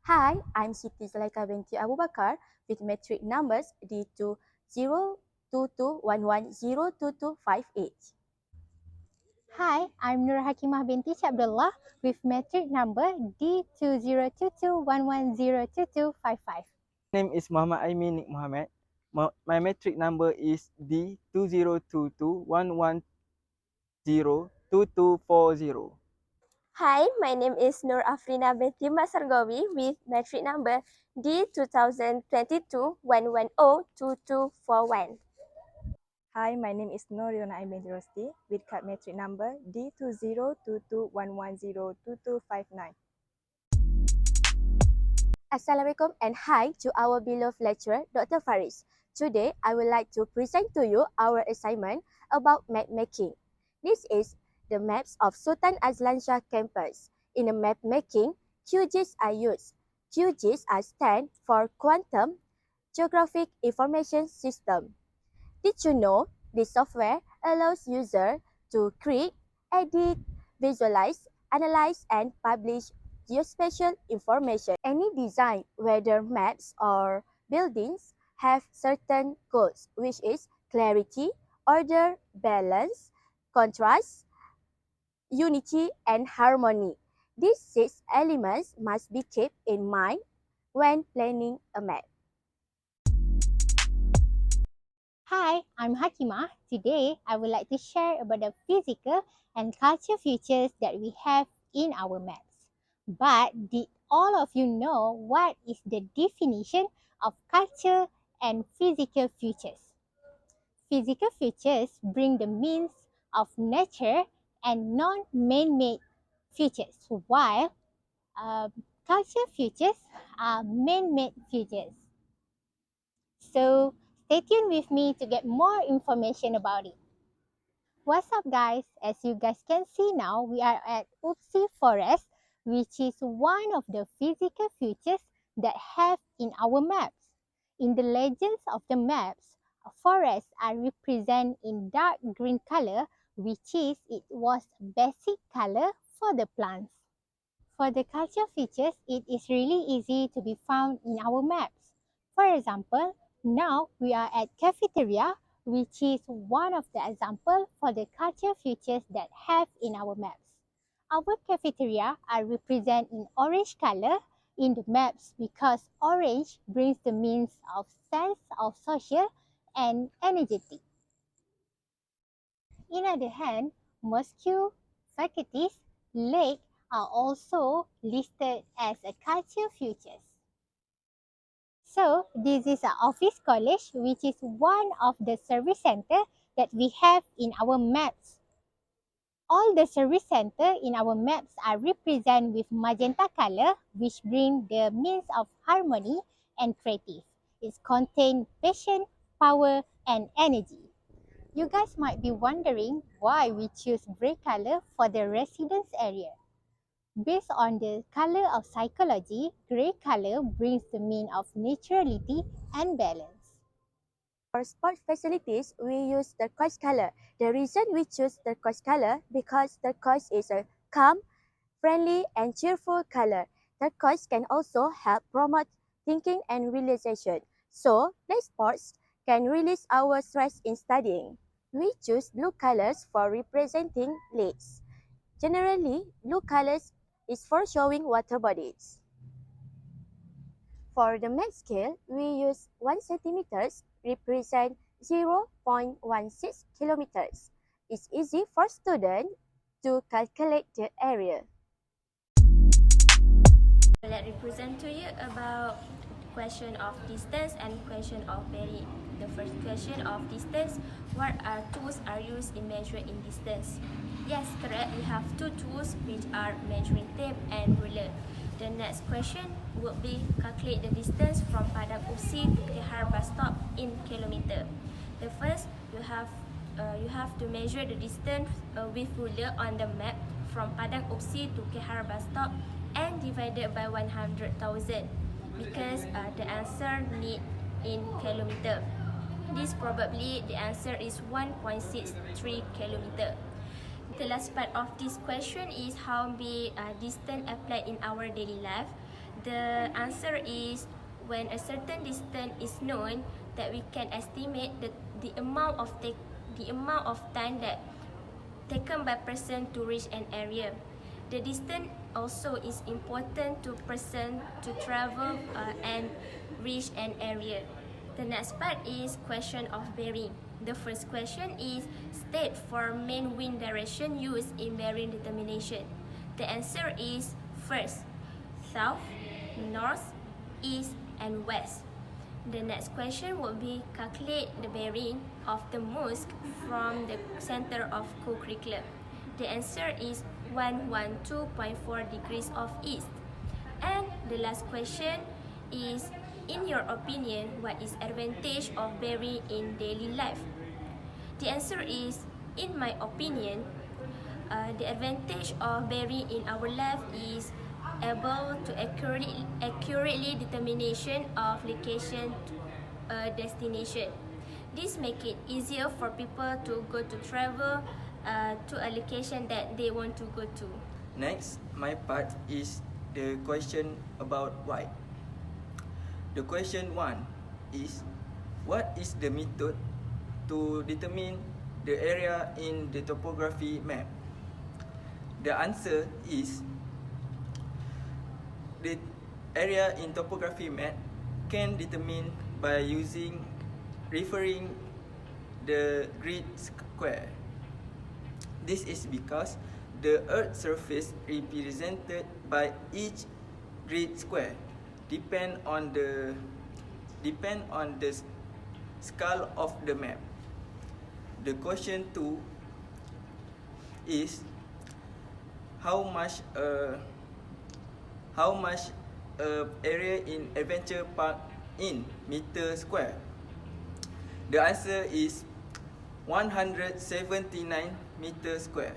Hi, I'm Siti Zulaika binti Abu Bakar with metric numbers D202211022258. Hi, I'm Nur Hakimah binti Abdullah with metric number D202211022255. Name is Muhammad Aimin Nik Muhammad. My metric number is D202211102240. Hi, my name is Nur Afrina binti Masargawi with metric number D202211022241. Hi, my name is Noriona Aimin Rosti with card metric number D202211022259. Assalamualaikum and hi to our beloved lecturer, Dr. Faris. Today, I would like to present to you our assignment about map making. This is the maps of Sultan Azlan Shah campus. In the map making, QGIS are used. QGIS are stand for Quantum Geographic Information System. Did you know this software allows users to create, edit, visualize, analyze, and publish geospatial information? Any design, whether maps or buildings, have certain goals, which is clarity, order, balance, contrast, unity, and harmony. These 6 elements must be kept in mind when planning a map. Hi, I'm Hakimah. Today, I would like to share about the physical and cultural features that we have in our maps. But did all of you know what is the definition of culture and physical features? Physical features bring the means of nature and non-man-made features, while cultural features are man-made features. So stay tuned with me to get more information about it. What's up guys? As you guys can see now, we are at Upsi Forest, which is one of the physical features that have in our maps. In the legends of the maps, forests are represented in dark green color, which is it was basic color for the plants. For the culture features, it is really easy to be found in our maps. For example, now we are at cafeteria, which is one of the examples for the culture features that have in our maps. Our cafeteria are represented in orange color in the maps because orange brings the means of sense of social and energetic. In other hand, mosque, faculties, lake are also listed as a culture features. So, this is an office college, which is one of the service center that we have in our maps. All the service center in our maps are represented with magenta color, which bring the means of harmony and creative. It contains passion, power, and energy. You guys might be wondering why we choose gray color for the residence area. Based on the color of psychology, gray color brings the mean of naturality and balance. For sport facilities, we use turquoise color. The reason we choose turquoise color because turquoise is a calm, friendly, and cheerful color. Turquoise can also help promote thinking and relaxation. So, play sports can release our stress in studying. We choose blue colors for representing lakes. Generally, blue colors is for showing water bodies. For the map scale, we use 1 centimeters represent 0.16 kilometers. It's easy for students to calculate the area. Let me present to you about question of distance and question of bearing. The first question of distance, what are tools are used in measuring distance? Yes, correct. We have 2 tools which are measuring tape and ruler. The next question would be calculate the distance from Padang Usi to Kehar bus stop in kilometer. The first, you have to measure the distance with ruler on the map from Padang Usi to Kehar bus stop and divided by 100,000 because the answer need in kilometer. This probably the answer is 1.63 kilometer. The last part of this question is how be distance applied in our daily life. The answer is when a certain distance is known, that we can estimate the amount of time that taken by person to reach an area. The distance also is important to person to travel and reach an area. The next part is question of bearing. The first question is state for main wind direction used in bearing determination. The answer is first, south, north, east, and west. The next question will be calculate the bearing of the mosque from the center of co-curriculum. The answer is 112.4 degrees of east. And the last question is, in your opinion, what is advantage of bearing in daily life? The answer is, in my opinion, the advantage of bearing in our life is able to accurately determination of location to a destination. This make it easier for people to go to travel to a location that they want to go to. Next, my part is the question about why. The question 1 is, what is the method to determine the area in the topography map? The answer is, the area in topography map can determine by referring the grid square. This is because the Earth's surface represented by each grid square depend on the scale of the map. The question 2 is, how much area in adventure park in meter square? The answer is 179 meter square.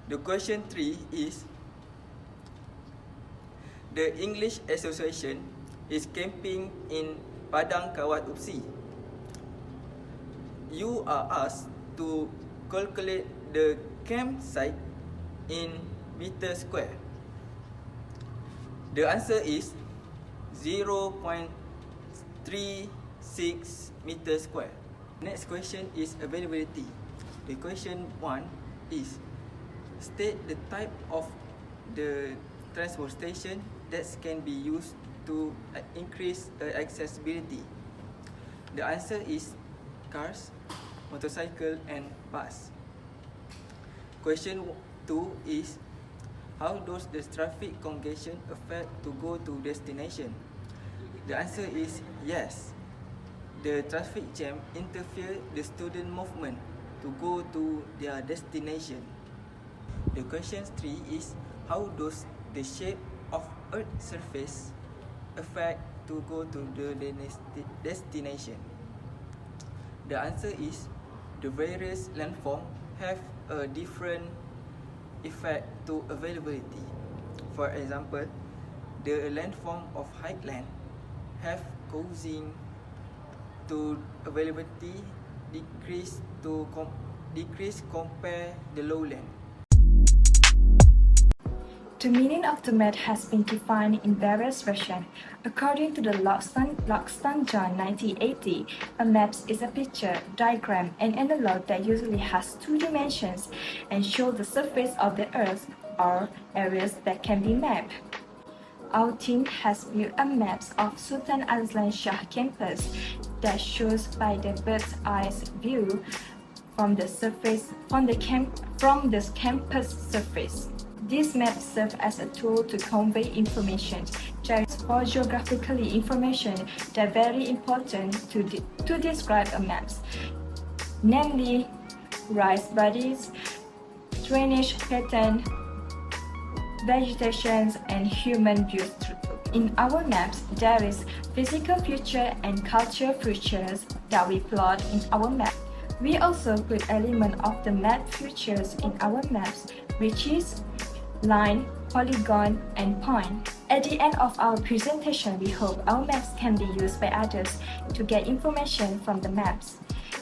The question 3 is, the English Association is camping in Padang Kawat Upsi. You are asked to calculate the campsite in meter square. The answer is 0.36 meter square. Next question is availability. The question 1 is, state the type of the transportation that can be used to increase accessibility. The answer is cars, motorcycle, and bus. Question 2 is, how does the traffic congestion affect to go to destination? The answer is yes. The traffic jam interfere the student movement to go to their destination. The question 3 is, how does the shape of Earth's surface affect to go to the destination? The answer is, the various landforms have a different effect to availability. For example, the landform of highland have causing to availability decrease compare the lowland. The meaning of the map has been defined in various versions. According to the Loxton John 1980, a map is a picture, diagram, and analog that usually has 2 dimensions and shows the surface of the Earth or areas that can be mapped. Our team has built a map of Sultan Azlan Shah campus that shows by the bird's eye view from the campus surface. These maps serve as a tool to convey information for geographical information that are very important to describe a map, namely rice bodies, drainage pattern, vegetation, and human views. In our maps, there is physical feature and cultural features that we plot in our map. We also put elements of the map features in our maps, which is line, polygon, and point. At the end of our presentation, we hope our maps can be used by others to get information from the maps.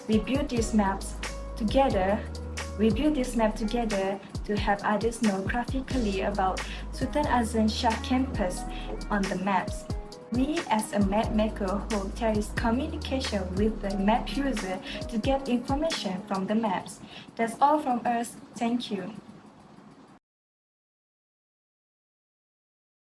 We build these maps together to to help others know graphically about Sultan Azam Shah campus on the maps. We, as a map maker, hope there is communication with the map user to get information from the maps. That's all from us. Thank you.